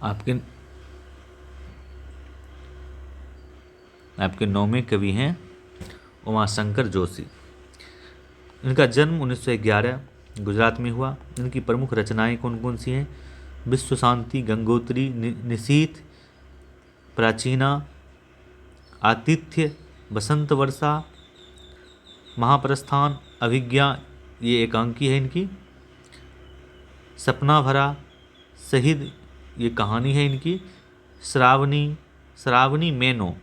आपके आपके 9वें कवि हैं उमाशंकर जोशी। इनका जन्म 1911 गुजरात में हुआ। इनकी प्रमुख रचनाएं कौन कौन सी हैं? विश्व शांति, गंगोत्री, निशीथ, प्राचीना, आतिथ्य, बसंत वर्षा, महाप्रस्थान, अभिज्ञा, ये एकांकी है इनकी, सपना भरा, शहीद, ये कहानी है इनकी, श्रावणी मेनो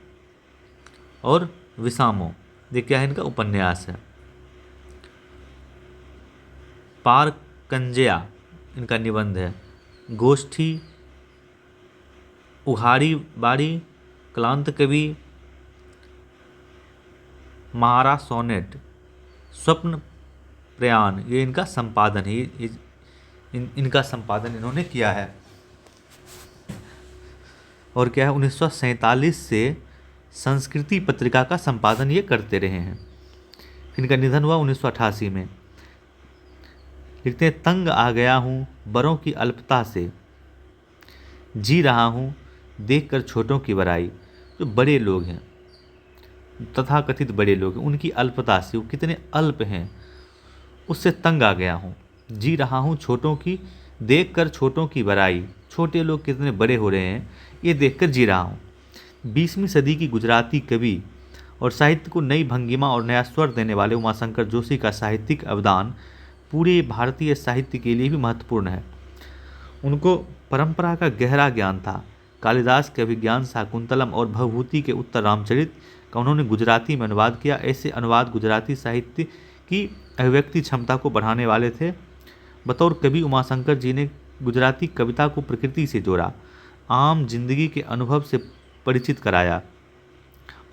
और विसामो, ये क्या है इनका उपन्यास है। पार कंजया इनका निबंध है। गोष्ठी, उघाड़ी बाड़ी, क्लांत कवि, महारा सोनेट, स्वप्न प्रयाण, ये इनका संपादन है। इनका संपादन इन्होंने किया है। और क्या है, 1947 से संस्कृति पत्रिका का संपादन ये करते रहे हैं। इनका निधन हुआ 1988 में। लिखते हैं, तंग आ गया हूँ बड़ों की अल्पता से, जी रहा हूँ देखकर छोटों की बड़ाई। जो बड़े लोग हैं, तथाकथित बड़े लोग हैं, उनकी अल्पता से, वो कितने अल्प हैं, उससे तंग आ गया हूँ। जी रहा हूँ छोटों की, देखकर छोटों की बड़ाई। छोटे लोग कितने बड़े हो रहे हैं, ये देखकर जी रहा हूँ। 20वीं सदी की गुजराती कवि और साहित्य को नई भंगिमा और नया स्वर देने वाले उमाशंकर जोशी का साहित्यिक अवदान पूरे भारतीय साहित्य के लिए भी महत्वपूर्ण है। उनको परंपरा का गहरा ज्ञान था। कालिदास के अभिज्ञान, शाकुंतलम और भवभूति के उत्तर रामचरित का उन्होंने गुजराती में अनुवाद किया। ऐसे अनुवाद गुजराती साहित्य की अभिव्यक्ति क्षमता को बढ़ाने वाले थे। बतौर कवि उमाशंकर जी ने गुजराती कविता को प्रकृति से जोड़ा, आम जिंदगी के अनुभव से परिचित कराया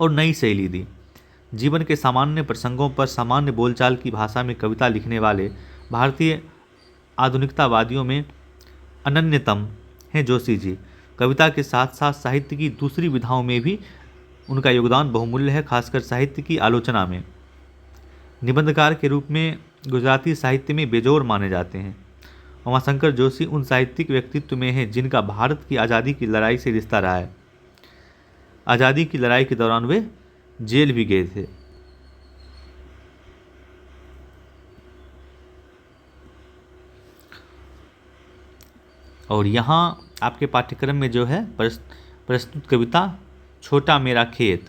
और नई शैली दी। जीवन के सामान्य प्रसंगों पर सामान्य बोलचाल की भाषा में कविता लिखने वाले भारतीय आधुनिकतावादियों में अनन्यतम हैं जोशी जी। कविता के साथ साथ साहित्य की दूसरी विधाओं में भी उनका योगदान बहुमूल्य है, खासकर साहित्य की आलोचना में। निबंधकार के रूप में गुजराती साहित्य में बेजोड़ माने जाते हैं। उमाशंकर जोशी उन साहित्यिक व्यक्तित्व में हैं जिनका भारत की आज़ादी की लड़ाई से रिश्ता रहा है। आज़ादी की लड़ाई के दौरान वे जेल भी गए थे। और यहाँ आपके पाठ्यक्रम में जो है प्रस्तुत कविता छोटा मेरा खेत।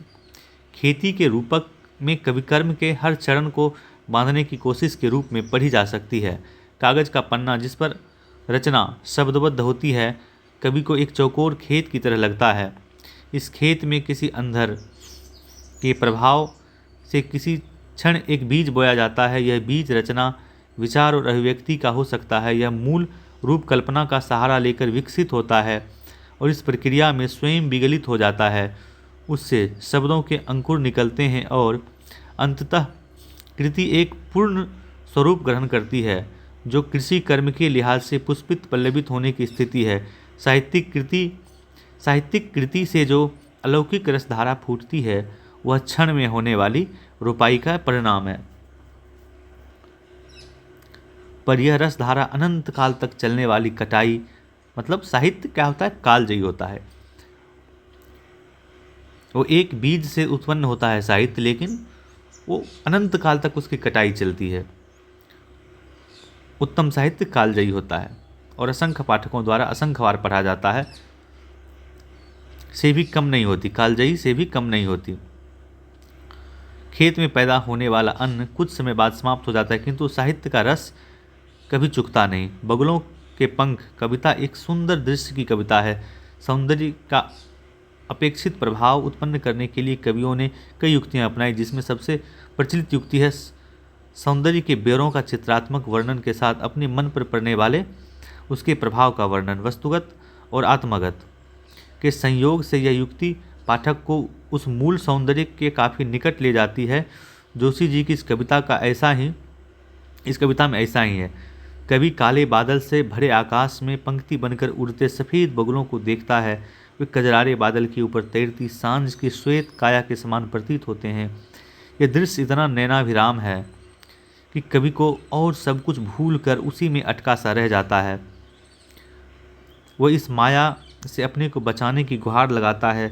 खेती के रूपक में कविकर्म के हर चरण को बांधने की कोशिश के रूप में पढ़ी जा सकती है। कागज का पन्ना जिस पर रचना शब्दबद्ध होती है, कवि को एक चौकोर खेत की तरह लगता है। इस खेत में किसी अंधर के प्रभाव से किसी क्षण एक बीज बोया जाता है। यह बीज रचना, विचार और अभिव्यक्ति का हो सकता है। यह मूल रूप कल्पना का सहारा लेकर विकसित होता है और इस प्रक्रिया में स्वयं विगलित हो जाता है। उससे शब्दों के अंकुर निकलते हैं और अंततः कृति एक पूर्ण स्वरूप ग्रहण करती है, जो कृषि कर्म के लिहाज से पुष्पित पल्लवित होने की स्थिति है। साहित्यिक कृति से जो अलौकिक रसधारा फूटती है, वह क्षण में होने वाली रुपाई का परिणाम है। पर यह रसधारा अनंत काल तक चलने वाली कटाई, मतलब साहित्य क्या होता है, कालजयी होता है। वो एक बीज से उत्पन्न होता है साहित्य, लेकिन वो अनंत काल तक उसकी कटाई चलती है। उत्तम साहित्य कालजयी होता है और असंख्य पाठकों द्वारा असंख्य बार पढ़ा जाता है, से भी कम नहीं होती, कालजयी से भी कम नहीं होती। खेत में पैदा होने वाला अन्न कुछ समय बाद समाप्त हो जाता है, किंतु साहित्य का रस कभी चुकता नहीं। बगुलों के पंख कविता एक सुंदर दृश्य की कविता है। सौंदर्य का अपेक्षित प्रभाव उत्पन्न करने के लिए कवियों ने कई युक्तियां अपनाई, जिसमें सबसे प्रचलित युक्ति है सौंदर्य के बेरों का चित्रात्मक वर्णन के साथ अपने मन पर पड़ने वाले उसके प्रभाव का वर्णन। वस्तुगत और आत्मगत के संयोग से यह युक्ति पाठक को उस मूल सौंदर्य के काफ़ी निकट ले जाती है। जोशी जी की इस कविता में ऐसा ही है। कवि काले बादल से भरे आकाश में पंक्ति बनकर उड़ते सफ़ेद बगुलों को देखता है। वे कजरारे बादल के ऊपर तैरती सांझ की श्वेत काया के समान प्रतीत होते हैं। यह दृश्य इतना नैनाभिराम है कि कवि को और सब कुछ भूल कर उसी में अटका सा रह जाता है। वह इस माया से अपने को बचाने की गुहार लगाता है।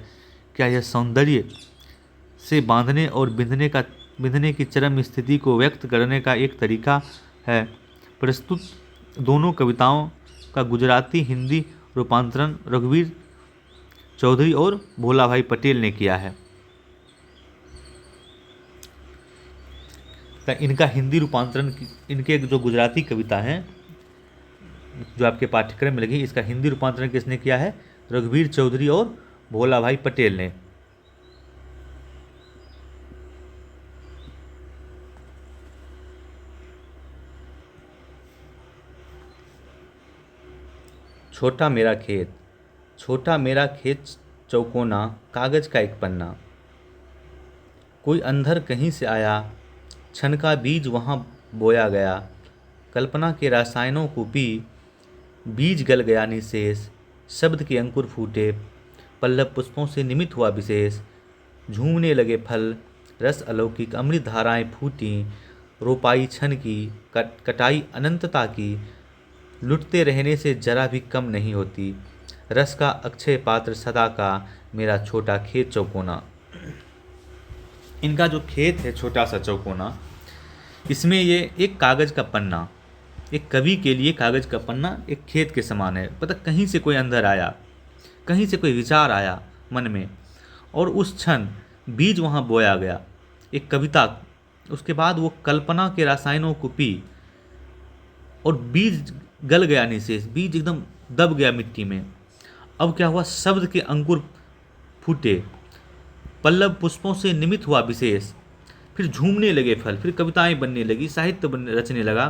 क्या यह सौंदर्य से बांधने और बिंधने की चरम स्थिति को व्यक्त करने का एक तरीका है? प्रस्तुत दोनों कविताओं का गुजराती हिंदी रूपांतरण रघुवीर चौधरी और भोला भाई पटेल ने किया है। इनका हिंदी रूपांतरण, इनके जो गुजराती कविता हैं जो आपके पाठ्यक्रम में लगी, इसका हिंदी रूपांतरण किसने किया है? रघुवीर चौधरी और भोला भाई पटेल ने। छोटा मेरा खेत। छोटा मेरा खेत चौकोना, कागज का एक पन्ना। कोई अंधर कहीं से आया, क्षण का बीज वहाँ बोया गया। कल्पना के रसायनों को पी, बीज गल गया निशेष। शब्द के अंकुर फूटे, पल्लव पुष्पों से निमित हुआ विशेष। झूमने लगे फल, रस अलौकिक, अमृत धाराएं फूटी। रोपाई क्षण की, कटाई अनंतता की। लुटते रहने से जरा भी कम नहीं होती। रस का अक्षय पात्र सदा का, मेरा छोटा खेत चौकोना। इनका जो खेत है छोटा सा चौकोना, इसमें ये एक कागज का पन्ना, एक कवि के लिए कागज का पन्ना एक खेत के समान है। पता कहीं से कोई अंदर आया, कहीं से कोई विचार आया मन में, और उस क्षण बीज वहाँ बोया गया, एक कविता। उसके बाद वो कल्पना के रसायनों को पी और बीज गल गया निशेष, बीज एकदम दब गया मिट्टी में। अब क्या हुआ? शब्द के अंकुर फूटे, पल्लव पुष्पों से निमित हुआ विशेष। फिर झूमने लगे फल, फिर कविताएं बनने लगी, साहित्य रचने लगा।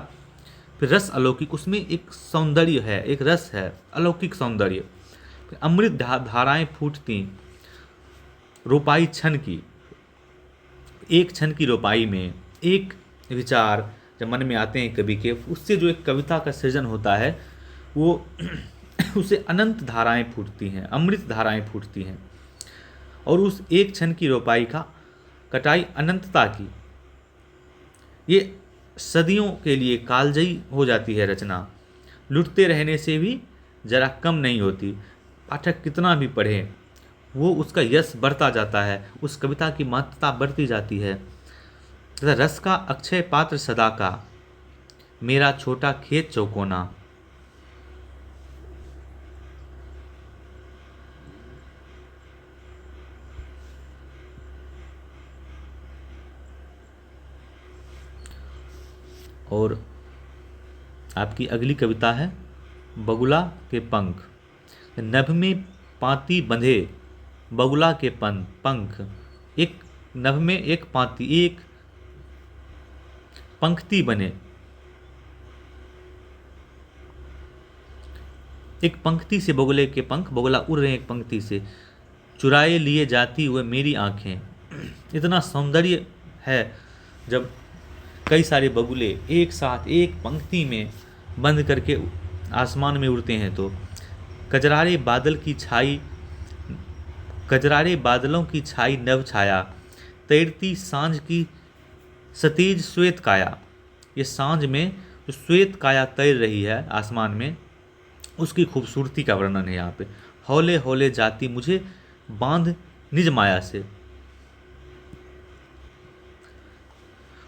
फिर रस अलौकिक, उसमें एक सौंदर्य है, एक रस है, अलौकिक सौंदर्य। फिर अमृत धाराएं फूटती। रोपाई क्षण की, एक क्षण की रोपाई में एक विचार जब मन में आते हैं कवि के, उससे जो एक कविता का सृजन होता है वो उसे अनंत धाराएं फूटती हैं, अमृत धाराएं फूटती हैं। और उस एक क्षण की रोपाई का कटाई अनंतता की, ये सदियों के लिए कालजयी हो जाती है रचना। लुटते रहने से भी जरा कम नहीं होती। पाठक कितना भी पढ़े वो उसका यश बढ़ता जाता है, उस कविता की महत्ता बढ़ती जाती है। तथा रस का अक्षय पात्र सदा का, मेरा छोटा खेत चौकोना। और आपकी अगली कविता है बगुला के पंख। नभ में पाती बंधे बगुला के पंख, एक नभ में एक पाती, एक पंक्ति बने, एक पंक्ति से बगुले के पंख, बगुला उड़ रहे हैं एक पंक्ति से। चुराए लिए जाती हुए मेरी आंखें। इतना सौंदर्य है जब कई सारे बगुले एक साथ एक पंक्ति में बंद करके आसमान में उड़ते हैं। तो कजरारे बादल की छाई, कजरारे बादलों की छाई नभ छाया। तैरती सांझ की सतेज श्वेत काया। ये सांझ में जो श्वेत काया तैर रही है आसमान में, उसकी खूबसूरती का वर्णन है यहाँ पे। हौले हौले जाती मुझे बांध निज माया से।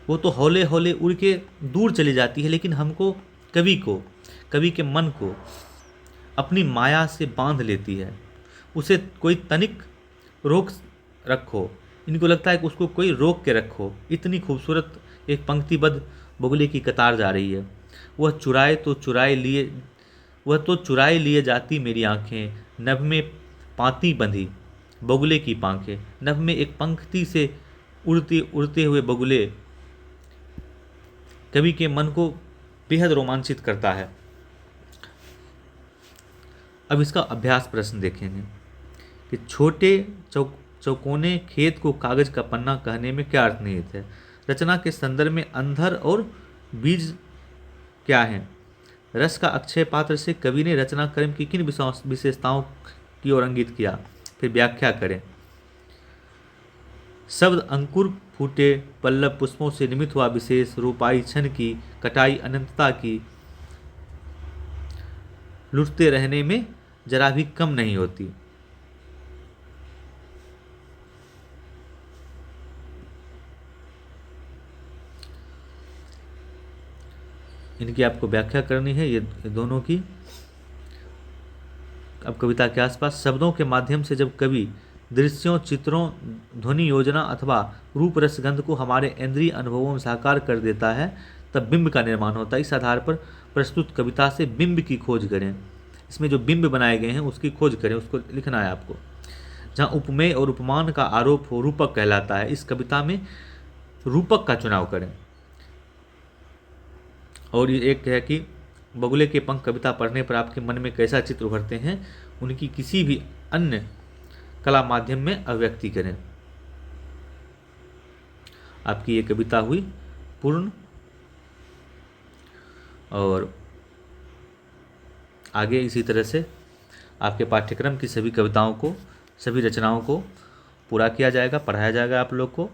वो तो हौले हौले उड़ के दूर चली जाती है, लेकिन हमको, कवि के मन को अपनी माया से बांध लेती है। उसे कोई तनिक रोक रखो, इनको लगता है कि उसको कोई रोक के रखो। इतनी खूबसूरत एक पंक्तिबद्ध बगुले की कतार जा रही है। वह तो चुराए लिए जाती मेरी आंखें, नभ में पाती बंधी बगुले की पांखें। नभ में एक पंक्ति से उड़ते हुए बगुले कवि के मन को बेहद रोमांचित करता है। अब इसका अभ्यास प्रश्न देखेंगे कि छोटे चौकोने खेत को कागज का पन्ना कहने में क्या अर्थ निहित है। रचना के संदर्भ में अंधर और बीज क्या है। रस का अक्षय पात्र से कवि ने रचना क्रम की किन विशेषताओं की ओर इंगित किया। फिर व्याख्या करें। शब्द अंकुर फूटे, पल्लव पुष्पों से निमित हुआ विशेष। रोपाई क्षण की, कटाई अनंतता की। लुटते रहने में जरा भी कम नहीं होती। इनकी आपको व्याख्या करनी है, ये दोनों की। अब कविता के आसपास, शब्दों के माध्यम से जब कवि दृश्यों, चित्रों, ध्वनि योजना अथवा रूप रसगंध को हमारे इंद्रिय अनुभवों में साकार कर देता है, तब बिंब का निर्माण होता है। इस आधार पर प्रस्तुत कविता से बिंब की खोज करें। इसमें जो बिंब बनाए गए हैं उसकी खोज करें, उसको लिखना है आपको। जहाँ उपमेय और उपमान का आरोप हो, रूपक कहलाता है। इस कविता में रूपक का चुनाव करें। और ये एक है कि बगुले के पंख कविता पढ़ने पर आपके मन में कैसा चित्र उभरते हैं, उनकी किसी भी अन्य कला माध्यम में अभिव्यक्ति करें। आपकी ये कविता हुई पूर्ण। और आगे इसी तरह से आपके पाठ्यक्रम की सभी कविताओं को, सभी रचनाओं को पूरा किया जाएगा, पढ़ाया जाएगा आप लोग को।